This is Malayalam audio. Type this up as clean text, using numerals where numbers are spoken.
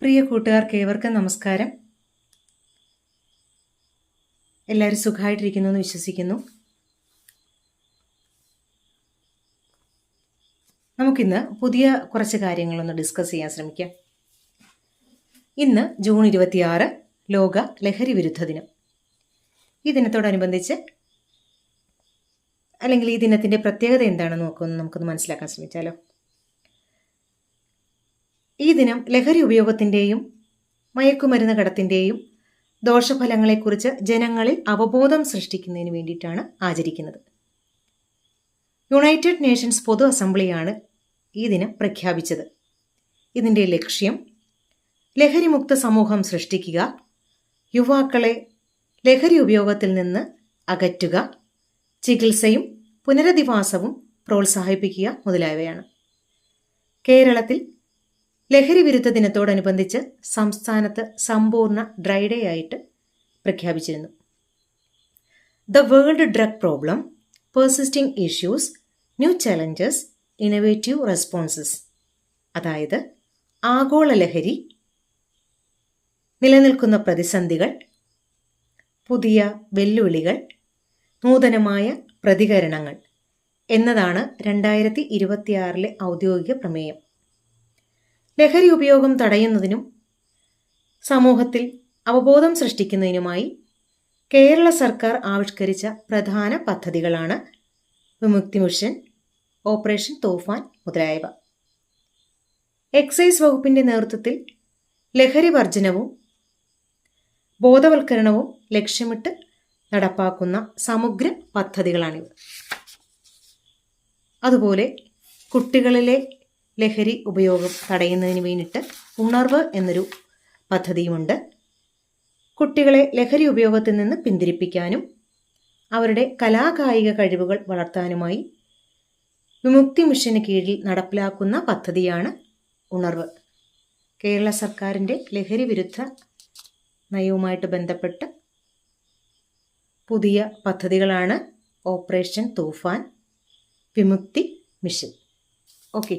പ്രിയ കൂട്ടുകാർക്ക് ഏവർക്കും നമസ്കാരം. എല്ലാവരും സുഖമായിട്ടിരിക്കുന്നു എന്ന് വിശ്വസിക്കുന്നു. നമുക്കിന്ന് പുതിയ കുറച്ച് കാര്യങ്ങളൊന്ന് ഡിസ്കസ് ചെയ്യാൻ ശ്രമിക്കാം. ഇന്ന് ജൂൺ 26 ലോക ലഹരി വിരുദ്ധ ദിനം. ഈ ദിനത്തോടനുബന്ധിച്ച് അല്ലെങ്കിൽ ഈ ദിനത്തിൻ്റെ പ്രത്യേകത എന്താണെന്ന് നമുക്കൊന്ന് മനസ്സിലാക്കാൻ ശ്രമിച്ചാലോ. ഈ ദിനം ലഹരി ഉപയോഗത്തിൻ്റെയും മയക്കുമരുന്ന് കടത്തിൻ്റെയും ദോഷഫലങ്ങളെക്കുറിച്ച് ജനങ്ങളിൽ അവബോധം സൃഷ്ടിക്കുന്നതിന് വേണ്ടിയിട്ടാണ് ആചരിക്കുന്നത്. യുണൈറ്റഡ് നേഷൻസ് പൊതു അസംബ്ലിയാണ് ഈ ദിനം പ്രഖ്യാപിച്ചത്. ഇതിൻ്റെ ലക്ഷ്യം ലഹരിമുക്ത സമൂഹം സൃഷ്ടിക്കുക, യുവാക്കളെ ലഹരി ഉപയോഗത്തിൽ നിന്ന് അകറ്റുക, ചികിത്സയും പുനരധിവാസവും പ്രോത്സാഹിപ്പിക്കുക മുതലായവയാണ്. കേരളത്തിൽ ലഹരി വിരുദ്ധ ദിനത്തോടനുബന്ധിച്ച് സംസ്ഥാനത്ത് സമ്പൂർണ്ണ ഡ്രൈ ഡേ ആയിട്ട് പ്രഖ്യാപിച്ചിരുന്നു. The world drug problem, persisting issues, new challenges, innovative responses. അതായത് ആഗോള ലഹരി, നിലനിൽക്കുന്ന പ്രതിസന്ധികൾ, പുതിയ വെല്ലുവിളികൾ, നൂതനമായ പ്രതികരണങ്ങൾ എന്നതാണ് 2026 ഔദ്യോഗിക പ്രമേയം. ലഹരി ഉപയോഗം തടയുന്നതിനും സമൂഹത്തിൽ അവബോധം സൃഷ്ടിക്കുന്നതിനുമായി കേരള സർക്കാർ ആവിഷ്കരിച്ച പ്രധാന പദ്ധതികളാണ് വിമുക്തി മിഷൻ, ഓപ്പറേഷൻ തൂഫാൻ മുതലായവ. എക്സൈസ് വകുപ്പിൻ്റെ നേതൃത്വത്തിൽ ലഹരി വർജനവും ബോധവൽക്കരണവും ലക്ഷ്യമിട്ട് നടപ്പാക്കുന്ന സമഗ്ര പദ്ധതികളാണിവ. അതുപോലെ കുട്ടികളിലെ ലഹരി ഉപയോഗം തടയുന്നതിന് വേണ്ടിയിട്ട് ഉണർവ് എന്നൊരു പദ്ധതിയുമുണ്ട്. കുട്ടികളെ ലഹരി ഉപയോഗത്തിൽ നിന്ന് പിന്തിരിപ്പിക്കാനും അവരുടെ കലാകായിക കഴിവുകൾ വളർത്താനുമായി വിമുക്തി മിഷന് കീഴിൽ നടപ്പിലാക്കുന്ന പദ്ധതിയാണ് ഉണർവ്. കേരള സർക്കാരിൻ്റെ ലഹരി വിരുദ്ധ നയവുമായിട്ട് ബന്ധപ്പെട്ട് പുതിയ പദ്ധതികളാണ് ഓപ്പറേഷൻ തൂഫാൻ, വിമുക്തി മിഷൻ. ഓക്കെ.